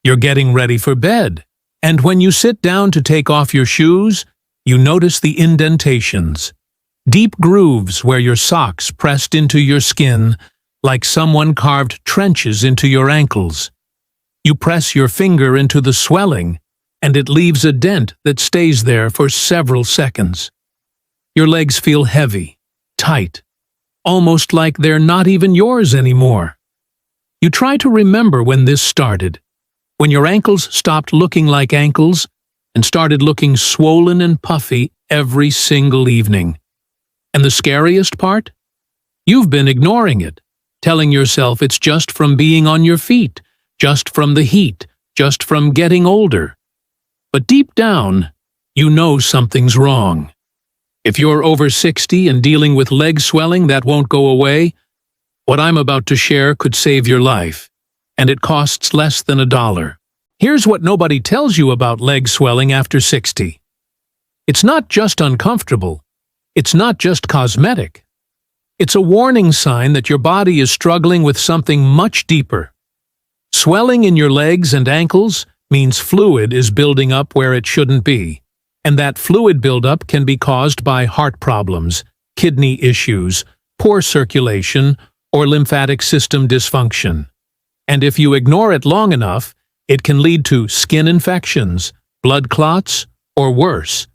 You're getting ready for bed, and when you sit down to take off your shoes, you notice the indentations, deep grooves where your socks pressed into your skin like someone carved trenches into your ankles. You press your finger into the swelling, and it leaves a dent that stays there for several seconds. Your legs feel heavy, tight, almost like they're not even yours anymore. You try to remember when this started, when your ankles stopped looking like ankles and started looking swollen and puffy every single evening. And the scariest part? You've been ignoring it, telling yourself it's just from being on your feet, just from the heat, just from getting older. But deep down, you know something's wrong. If you're over 60 and dealing with leg swelling that won't go away, what I'm about to share could save your life, and it costs less than $1. Here's what nobody tells you about leg swelling after 60. It's not just uncomfortable. It's not just cosmetic. It's a warning sign that your body is struggling with something much deeper. Swelling in your legs and ankles means fluid is building up where it shouldn't be. And that fluid buildup can be caused by heart problems, kidney issues, poor circulation, or lymphatic system dysfunction. And if you ignore it long enough, it can lead to skin infections, blood clots, or worse.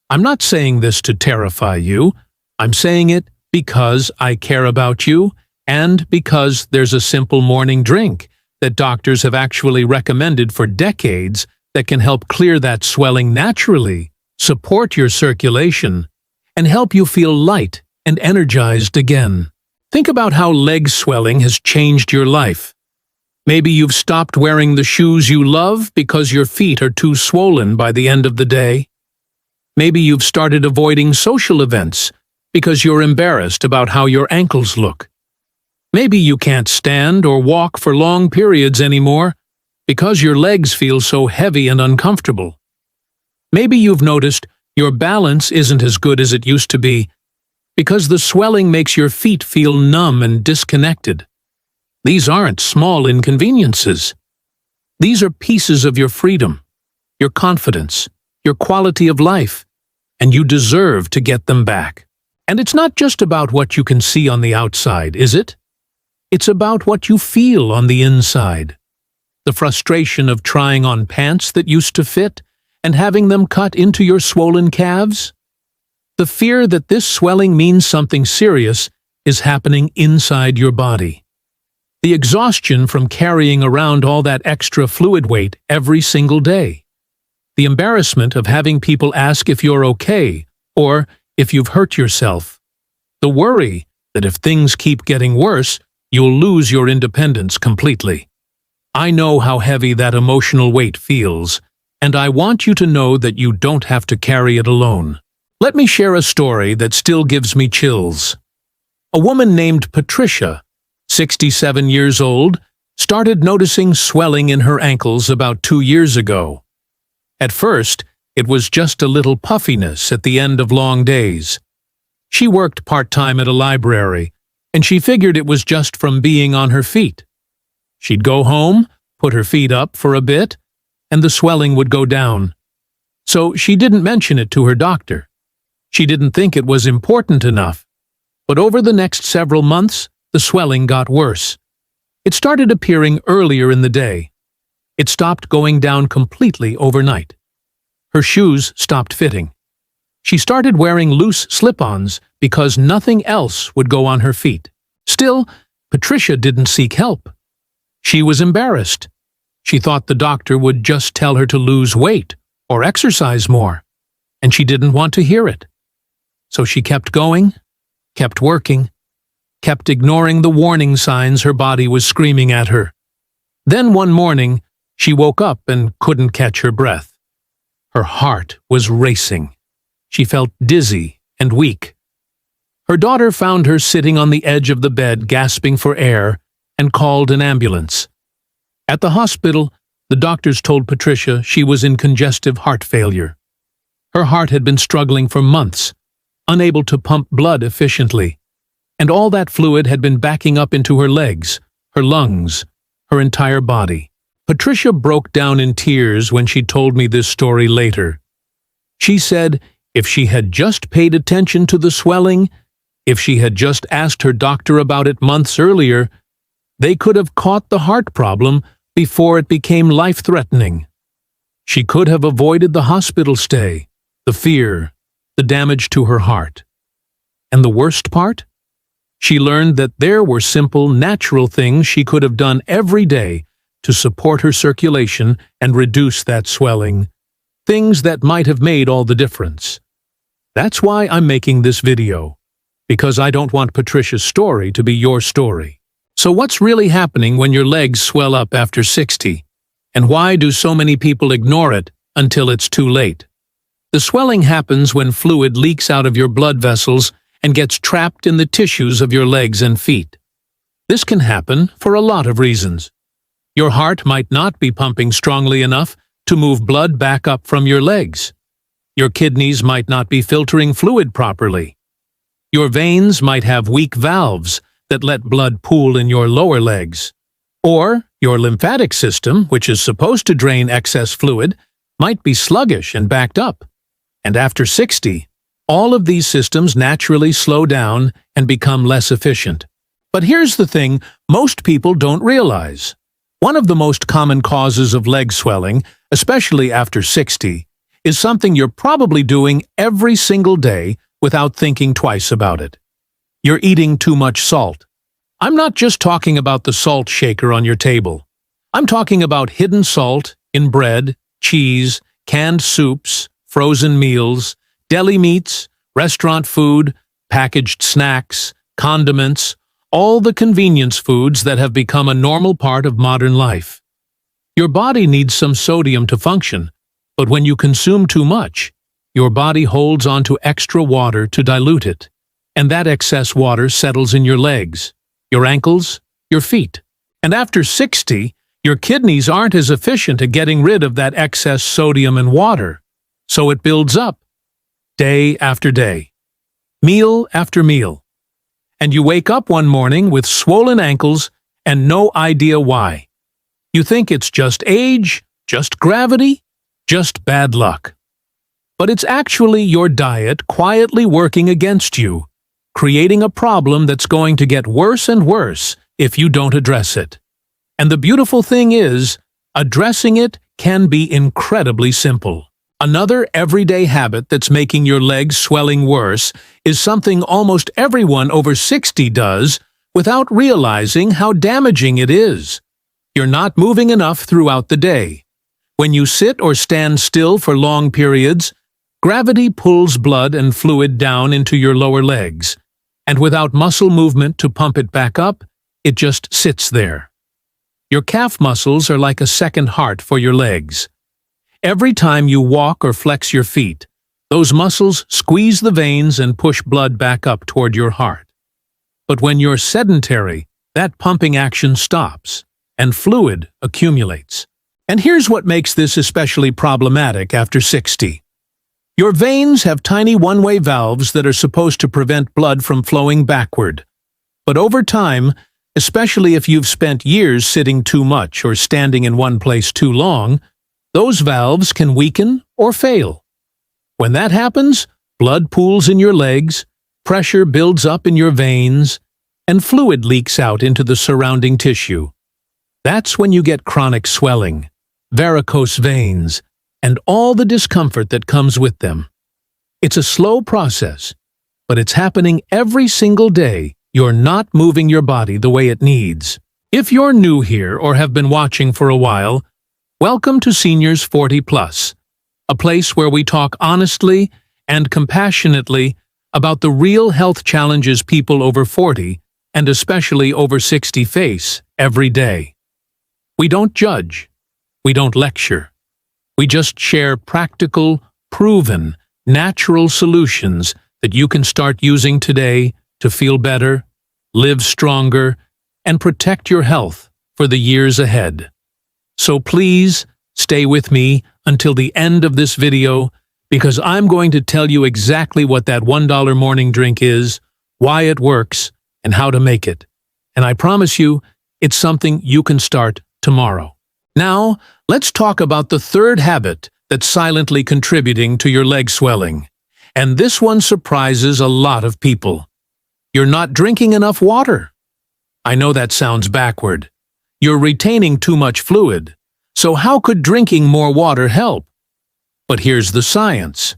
I'm not saying this to terrify you. I'm saying it because I care about you and because there's a simple morning drink that doctors have actually recommended for decades that can help clear that swelling naturally, support your circulation, and help you feel light and energized again. Think about how leg swelling has changed your life. Maybe you've stopped wearing the shoes you love because your feet are too swollen by the end of the day. Maybe you've started avoiding social events because you're embarrassed about how your ankles look. Maybe you can't stand or walk for long periods anymore because your legs feel so heavy and uncomfortable. Maybe you've noticed your balance isn't as good as it used to be because the swelling makes your feet feel numb and disconnected. These aren't small inconveniences. These are pieces of your freedom, your confidence, your quality of life, and you deserve to get them back. And it's not just about what you can see on the outside, is it? It's about what you feel on the inside. The frustration of trying on pants that used to fit and having them cut into your swollen calves? The fear that this swelling means something serious is happening inside your body. The exhaustion from carrying around all that extra fluid weight every single day. The embarrassment of having people ask if you're okay or if you've hurt yourself. The worry that if things keep getting worse, you'll lose your independence completely. I know how heavy that emotional weight feels, and I want you to know that you don't have to carry it alone. Let me share a story that still gives me chills. A woman named Patricia, 67 years old, started noticing swelling in her ankles about 2 years ago. At first, it was just a little puffiness at the end of long days. She worked part-time at a library, and she figured it was just from being on her feet. She'd go home, put her feet up for a bit, and the swelling would go down. So she didn't mention it to her doctor. She didn't think it was important enough. But over the next several months, the swelling got worse. It started appearing earlier in the day. It stopped going down completely overnight. Her shoes stopped fitting. She started wearing loose slip-ons because nothing else would go on her feet. Still, Patricia didn't seek help. She was embarrassed. She thought the doctor would just tell her to lose weight or exercise more, and she didn't want to hear it. So she kept going, kept working, kept ignoring the warning signs her body was screaming at her. Then one morning, she woke up and couldn't catch her breath. Her heart was racing. She felt dizzy and weak. Her daughter found her sitting on the edge of the bed gasping for air and called an ambulance. At the hospital, the doctors told Patricia she was in congestive heart failure. Her heart had been struggling for months, unable to pump blood efficiently, and all that fluid had been backing up into her legs, her lungs, her entire body. Patricia broke down in tears when she told me this story later. She said if she had just paid attention to the swelling, if she had just asked her doctor about it months earlier, they could have caught the heart problem before it became life-threatening. She could have avoided the hospital stay, the fear, the damage to her heart. And the worst part? She learned that there were simple, natural things she could have done every day to support her circulation and reduce that swelling. Things that might have made all the difference. That's why I'm making this video, because I don't want Patricia's story to be your story. So what's really happening when your legs swell up after 60? And why do so many people ignore it until it's too late? The swelling happens when fluid leaks out of your blood vessels and gets trapped in the tissues of your legs and feet. This can happen for a lot of reasons. Your heart might not be pumping strongly enough to move blood back up from your legs. Your kidneys might not be filtering fluid properly. Your veins might have weak valves that let blood pool in your lower legs. Or your lymphatic system, which is supposed to drain excess fluid, might be sluggish and backed up. And after 60, all of these systems naturally slow down and become less efficient. But here's the thing most people don't realize. One of the most common causes of leg swelling, especially after 60, is something you're probably doing every single day without thinking twice about it. You're eating too much salt. I'm not just talking about the salt shaker on your table. I'm talking about hidden salt in bread, cheese, canned soups, frozen meals, deli meats, restaurant food, packaged snacks, condiments, all the convenience foods that have become a normal part of modern life. Your body needs some sodium to function, but when you consume too much, your body holds onto extra water to dilute it, and that excess water settles in your legs, your ankles, your feet. And after 60, your kidneys aren't as efficient at getting rid of that excess sodium and water, so it builds up, day after day, meal after meal. And you wake up one morning with swollen ankles and no idea why. You think it's just age, just gravity, just bad luck. But it's actually your diet quietly working against you, creating a problem that's going to get worse and worse if you don't address it. And the beautiful thing is, addressing it can be incredibly simple. Another everyday habit that's making your legs swelling worse is something almost everyone over 60 does without realizing how damaging it is. You're not moving enough throughout the day. When you sit or stand still for long periods, gravity pulls blood and fluid down into your lower legs, and without muscle movement to pump it back up, it just sits there. Your calf muscles are like a second heart for your legs. Every time you walk or flex your feet, those muscles squeeze the veins and push blood back up toward your heart. But when you're sedentary, that pumping action stops, and fluid accumulates. And here's what makes this especially problematic after 60. Your veins have tiny one-way valves that are supposed to prevent blood from flowing backward. But over time, especially if you've spent years sitting too much or standing in one place too long, those valves can weaken or fail. When that happens, blood pools in your legs, pressure builds up in your veins, and fluid leaks out into the surrounding tissue. That's when you get chronic swelling, varicose veins, and all the discomfort that comes with them. It's a slow process, but it's happening every single day. You're not moving your body the way it needs. If you're new here or have been watching for a while, welcome to Seniors 40 Plus, a place where we talk honestly and compassionately about the real health challenges people over 40 and especially over 60 face every day. We don't judge. We don't lecture. We just share practical, proven, natural solutions that you can start using today to feel better, live stronger, and protect your health for the years ahead. So please stay with me until the end of this video because I'm going to tell you exactly what that $1 morning drink is, why it works, and how to make it. And I promise you, it's something you can start tomorrow. Now, let's talk about the third habit that's silently contributing to your leg swelling. And this one surprises a lot of people. You're not drinking enough water. I know that sounds backward. You're retaining too much fluid. So how could drinking more water help? But here's the science.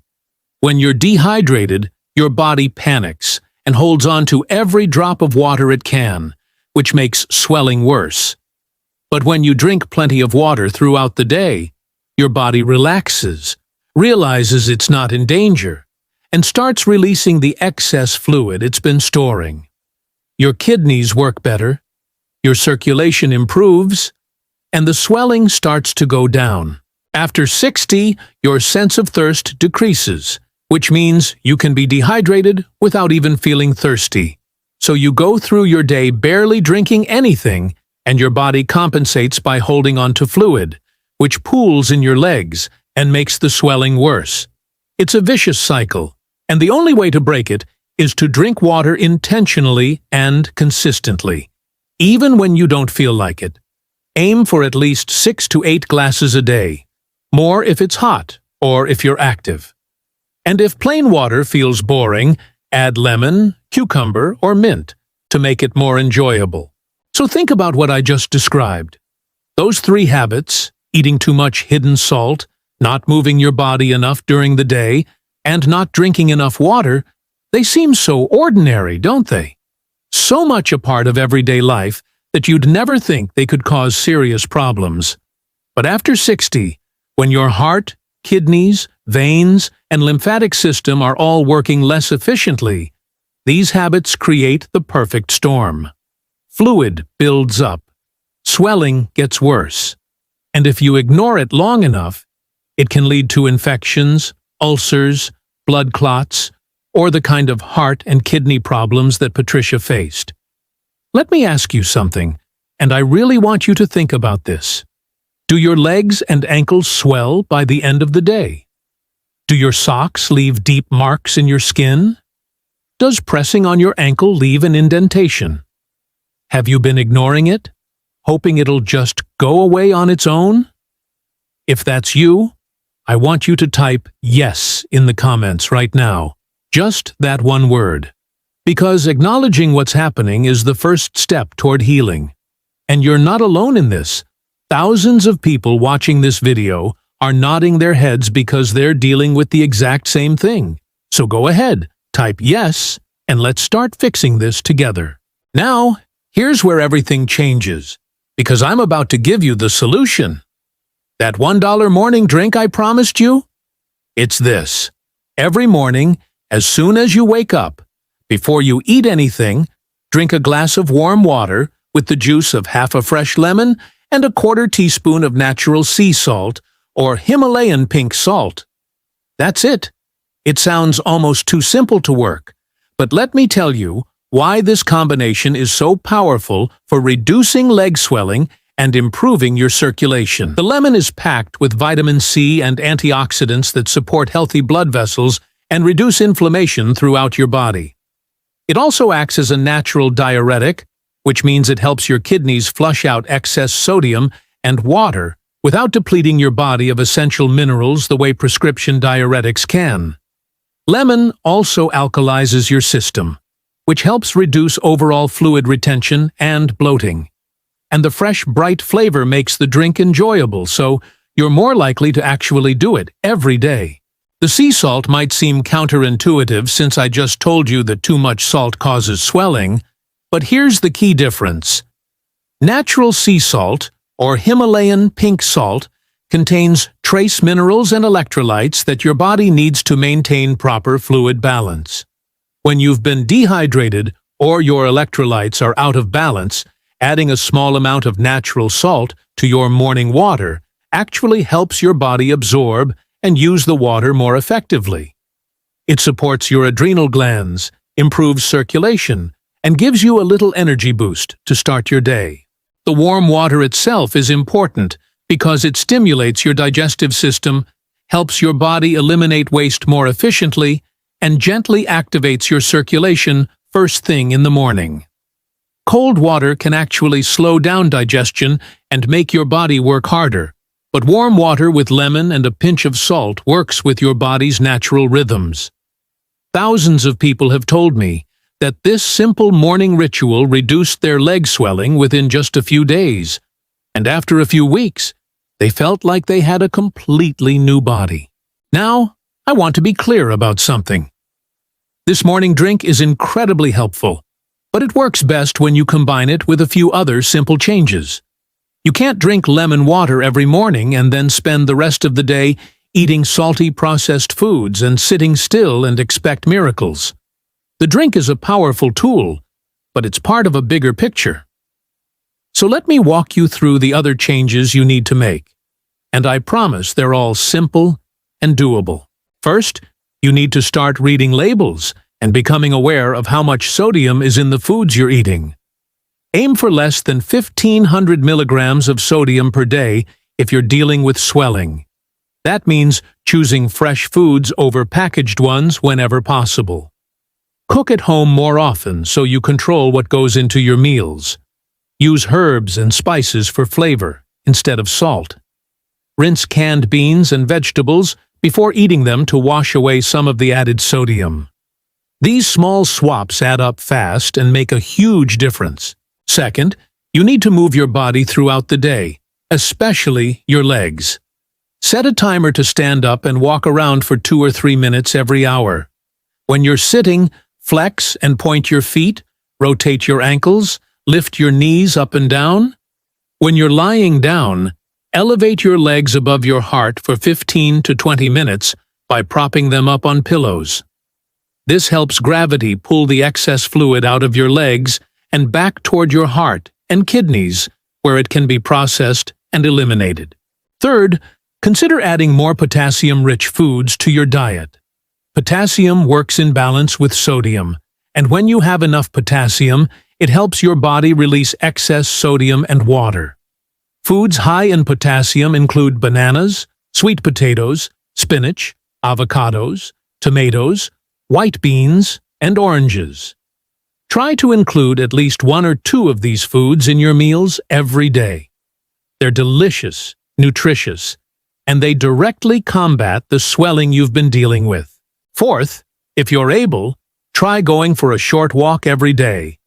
When you're dehydrated, your body panics and holds on to every drop of water it can, which makes swelling worse. But when you drink plenty of water throughout the day, your body relaxes, realizes it's not in danger, and starts releasing the excess fluid it's been storing. Your kidneys work better, your circulation improves, and the swelling starts to go down. After 60, your sense of thirst decreases, which means you can be dehydrated without even feeling thirsty. So you go through your day barely drinking anything, and your body compensates by holding on to fluid, which pools in your legs and makes the swelling worse. It's a vicious cycle, and the only way to break it is to drink water intentionally and consistently, even when you don't feel like it. Aim for at least 6 to 8 glasses a day, more if it's hot or if you're active. And if plain water feels boring, add lemon, cucumber, or mint to make it more enjoyable. So think about what I just described. Those 3 habits, eating too much hidden salt, not moving your body enough during the day, and not drinking enough water, they seem so ordinary, don't they? So much a part of everyday life that you'd never think they could cause serious problems. But after 60, when your heart, kidneys, veins, and lymphatic system are all working less efficiently, these habits create the perfect storm. Fluid builds up, swelling gets worse, and if you ignore it long enough, it can lead to infections, ulcers, blood clots, or the kind of heart and kidney problems that Patricia faced. Let me ask you something, and I really want you to think about this. Do your legs and ankles swell by the end of the day? Do your socks leave deep marks in your skin? Does pressing on your ankle leave an indentation? Have you been ignoring it, hoping it'll just go away on its own? If that's you, I want you to type yes in the comments right now. Just that one word. Because acknowledging what's happening is the first step toward healing. And you're not alone in this. Thousands of people watching this video are nodding their heads because they're dealing with the exact same thing. So go ahead, type yes, and let's start fixing this together. Now, here's where everything changes, because I'm about to give you the solution. That $1 morning drink I promised you? It's this. Every morning, as soon as you wake up, before you eat anything, drink a glass of warm water with the juice of half a fresh lemon and a 1/4 teaspoon of natural sea salt or Himalayan pink salt. That's it. It sounds almost too simple to work, but let me tell you why this combination is so powerful for reducing leg swelling and improving your circulation. The lemon is packed with vitamin C and antioxidants that support healthy blood vessels and reduce inflammation throughout your body. It also acts as a natural diuretic, which means it helps your kidneys flush out excess sodium and water without depleting your body of essential minerals the way prescription diuretics can. Lemon also alkalizes your system, which helps reduce overall fluid retention and bloating. And the fresh, bright flavor makes the drink enjoyable, so you're more likely to actually do it every day. The sea salt might seem counterintuitive since I just told you that too much salt causes swelling, but here's the key difference. Natural sea salt, or Himalayan pink salt, contains trace minerals and electrolytes that your body needs to maintain proper fluid balance. When you've been dehydrated or your electrolytes are out of balance, adding a small amount of natural salt to your morning water actually helps your body absorb and use the water more effectively. It supports your adrenal glands, improves circulation, and gives you a little energy boost to start your day. The warm water itself is important because it stimulates your digestive system, helps your body eliminate waste more efficiently, and gently activates your circulation first thing in the morning. Cold water can actually slow down digestion and make your body work harder, but warm water with lemon and a pinch of salt works with your body's natural rhythms. Thousands of people have told me that this simple morning ritual reduced their leg swelling within just a few days, and after a few weeks, they felt like they had a completely new body. Now, I want to be clear about something. This morning drink is incredibly helpful, but it works best when you combine it with a few other simple changes. You can't drink lemon water every morning and then spend the rest of the day eating salty processed foods and sitting still and expect miracles. The drink is a powerful tool, but it's part of a bigger picture. So let me walk you through the other changes you need to make. And I promise they're all simple and doable. First, you need to start reading labels and becoming aware of how much sodium is in the foods you're eating. Aim for less than 1,500 milligrams of sodium per day if you're dealing with swelling. That means choosing fresh foods over packaged ones whenever possible. Cook at home more often so you control what goes into your meals. Use herbs and spices for flavor instead of salt. Rinse canned beans and vegetables before eating them to wash away some of the added sodium. These small swaps add up fast and make a huge difference. Second, you need to move your body throughout the day, especially your legs. Set a timer to stand up and walk around for 2 or 3 minutes every hour. When you're sitting, flex and point your feet, rotate your ankles, lift your knees up and down. When you're lying down, elevate your legs above your heart for 15 to 20 minutes by propping them up on pillows. This helps gravity pull the excess fluid out of your legs and back toward your heart and kidneys, where it can be processed and eliminated. Third, consider adding more potassium-rich foods to your diet. Potassium works in balance with sodium, and when you have enough potassium, it helps your body release excess sodium and water. Foods high in potassium include bananas, sweet potatoes, spinach, avocados, tomatoes, white beans, and oranges. Try to include at least 1 or 2 of these foods in your meals every day. They're delicious, nutritious, and they directly combat the swelling you've been dealing with. Fourth, if you're able, try going for a short walk every day,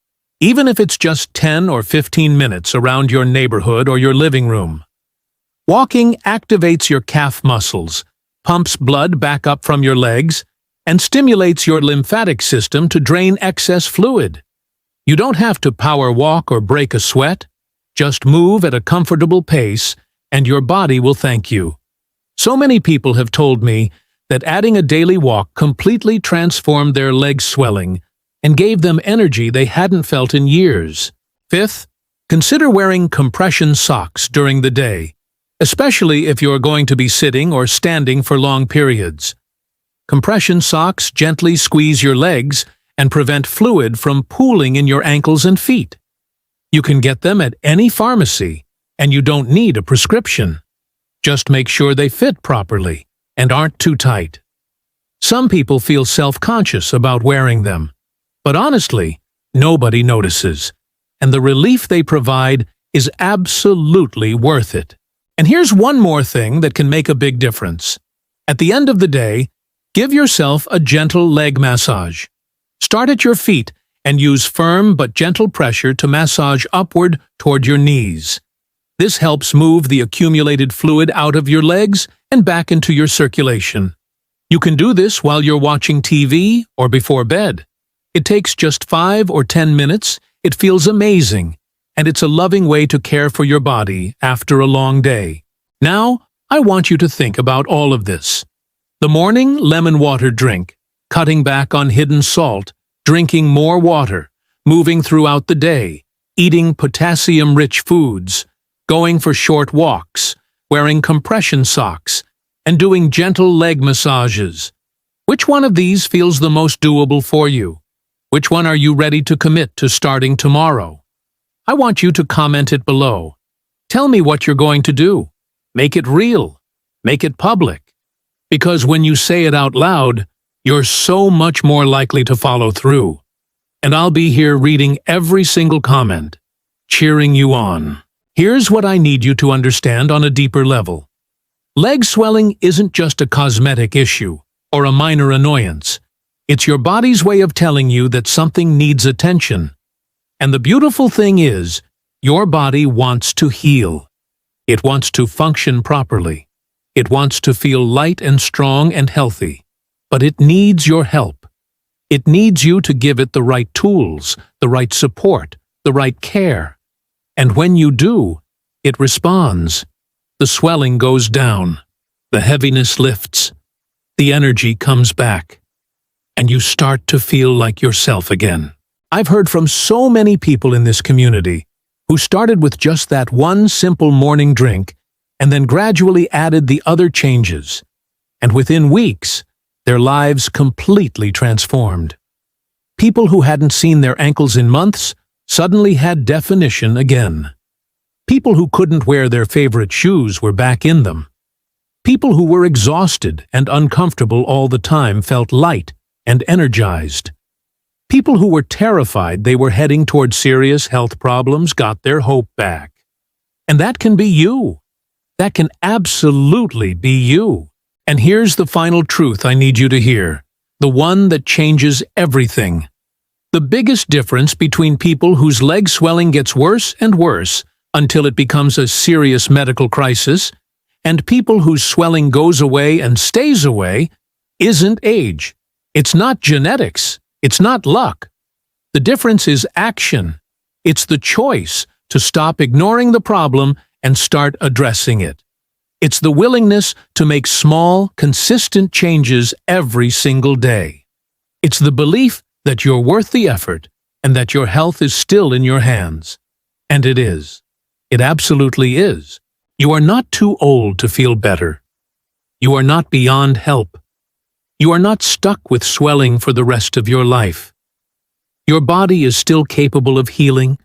even if it's just 10 or 15 minutes around your neighborhood or your living room. Walking activates your calf muscles, pumps blood back up from your legs, and stimulates your lymphatic system to drain excess fluid. You don't have to power walk or break a sweat. Just move at a comfortable pace, and your body will thank you. So many people have told me that adding a daily walk completely transformed their leg swelling and gave them energy they hadn't felt in years. Fifth, consider wearing compression socks during the day, especially if you're going to be sitting or standing for long periods. Compression socks gently squeeze your legs and prevent fluid from pooling in your ankles and feet. You can get them at any pharmacy, and you don't need a prescription. Just make sure they fit properly and aren't too tight. Some people feel self-conscious about wearing them, but honestly, nobody notices, and the relief they provide is absolutely worth it. And here's one more thing that can make a big difference. At the end of the day, give yourself a gentle leg massage. Start at your feet and use firm but gentle pressure to massage upward toward your knees. This helps move the accumulated fluid out of your legs and back into your circulation. You can do this while you're watching TV or before bed. It takes just 5 or 10 minutes, it feels amazing, and it's a loving way to care for your body after a long day. Now, I want you to think about all of this. The morning lemon water drink, cutting back on hidden salt, drinking more water, moving throughout the day, eating potassium-rich foods, going for short walks, wearing compression socks, and doing gentle leg massages. Which one of these feels the most doable for you? Which one are you ready to commit to starting tomorrow? I want you to comment it below. Tell me what you're going to do. Make it real. Make it public. Because when you say it out loud, you're so much more likely to follow through. and I'll be here reading every single comment, cheering you on. Here's what I need you to understand on a deeper level. Leg swelling isn't just a cosmetic issue or a minor annoyance. It's your body's way of telling you that something needs attention. And the beautiful thing is, your body wants to heal. It wants to function properly. It wants to feel light and strong and healthy. But it needs your help. It needs you to give it the right tools, the right support, the right care. And when you do, it responds. The swelling goes down. The heaviness lifts. The energy comes back. And you start to feel like yourself again. I've heard from so many people in this community who started with just that one simple morning drink and then gradually added the other changes. And within weeks, their lives completely transformed. People who hadn't seen their ankles in months suddenly had definition again. People who couldn't wear their favorite shoes were back in them. People who were exhausted and uncomfortable all the time felt light and energized. People who were terrified they were heading toward serious health problems got their hope back. And that can be you. That can absolutely be you. And here's the final truth I need you to hear, the one that changes everything. The biggest difference between people whose leg swelling gets worse and worse until it becomes a serious medical crisis, and people whose swelling goes away and stays away, isn't age. It's not genetics. It's not luck. The difference is action. It's the choice to stop ignoring the problem and start addressing it. It's the willingness to make small, consistent changes every single day. It's the belief that you're worth the effort and that your health is still in your hands. And it is. It absolutely is. You are not too old to feel better. You are not beyond help. You are not stuck with swelling for the rest of your life. Your body is still capable of healing,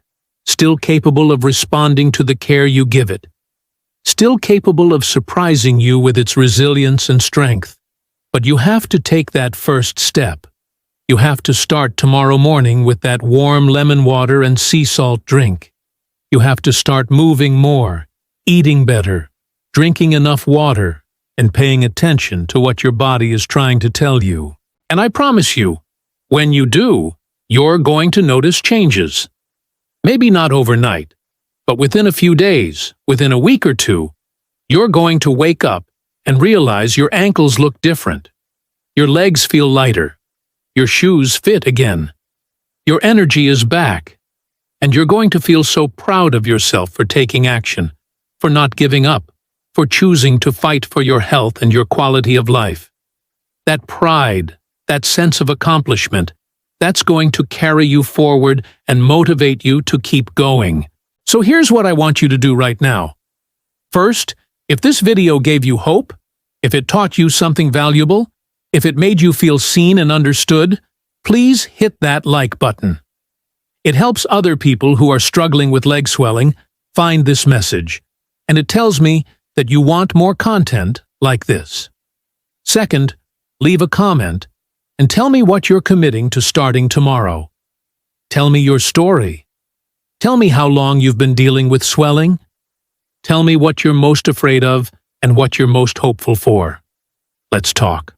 still capable of responding to the care you give it, still capable of surprising you with its resilience and strength. But you have to take that first step. You have to start tomorrow morning with that warm lemon water and sea salt drink. You have to start moving more, eating better, drinking enough water, and paying attention to what your body is trying to tell you. And I promise you, when you do, you're going to notice changes. Maybe not overnight, but within a few days, within a week or two, you're going to wake up and realize your ankles look different. Your legs feel lighter. Your shoes fit again. Your energy is back. And you're going to feel so proud of yourself for taking action, for not giving up, for choosing to fight for your health and your quality of life. That pride, that sense of accomplishment, that's going to carry you forward and motivate you to keep going. So here's what I want you to do right now. First, if this video gave you hope, if it taught you something valuable, if it made you feel seen and understood, please hit that like button. It helps other people who are struggling with leg swelling find this message, and it tells me that you want more content like this. Second, leave a comment and tell me what you're committing to starting tomorrow. Tell me your story. Tell me how long you've been dealing with swelling. Tell me what you're most afraid of and what you're most hopeful for. Let's talk.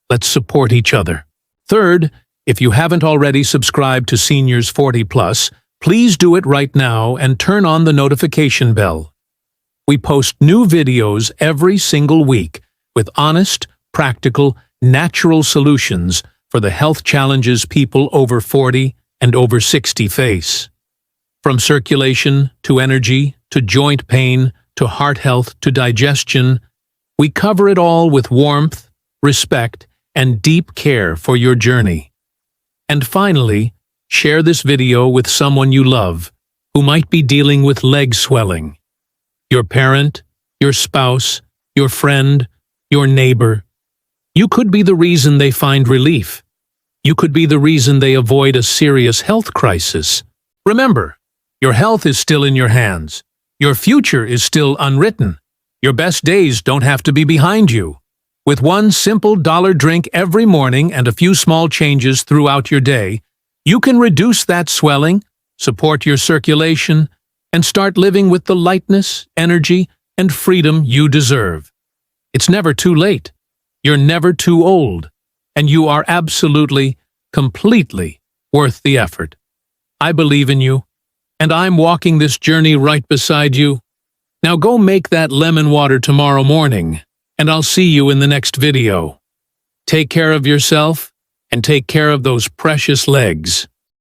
Let's support each other. Third, if you haven't already subscribed to Seniors 40 Plus, please do it right now and turn on the notification bell. We post new videos every single week with honest, practical, natural solutions for the health challenges people over 40 and over 60 face. From circulation to energy to joint pain to heart health to digestion, we cover it all with warmth, respect, and deep care for your journey. And finally, share this video with someone you love who might be dealing with leg swelling. Your parent, your spouse, your friend, your neighbor. You could be the reason they find relief. You could be the reason they avoid a serious health crisis. Remember, your health is still in your hands. Your future is still unwritten. Your best days don't have to be behind you. With one simple dollar drink every morning and a few small changes throughout your day, You can reduce that swelling, support your circulation, and start living with the lightness, energy, and freedom you deserve. It's never too late. You're never too old, and you are absolutely, completely worth the effort. I believe in you, and I'm walking this journey right beside you. Now go make that lemon water tomorrow morning, and I'll see you in the next video. Take care of yourself, and take care of those precious legs.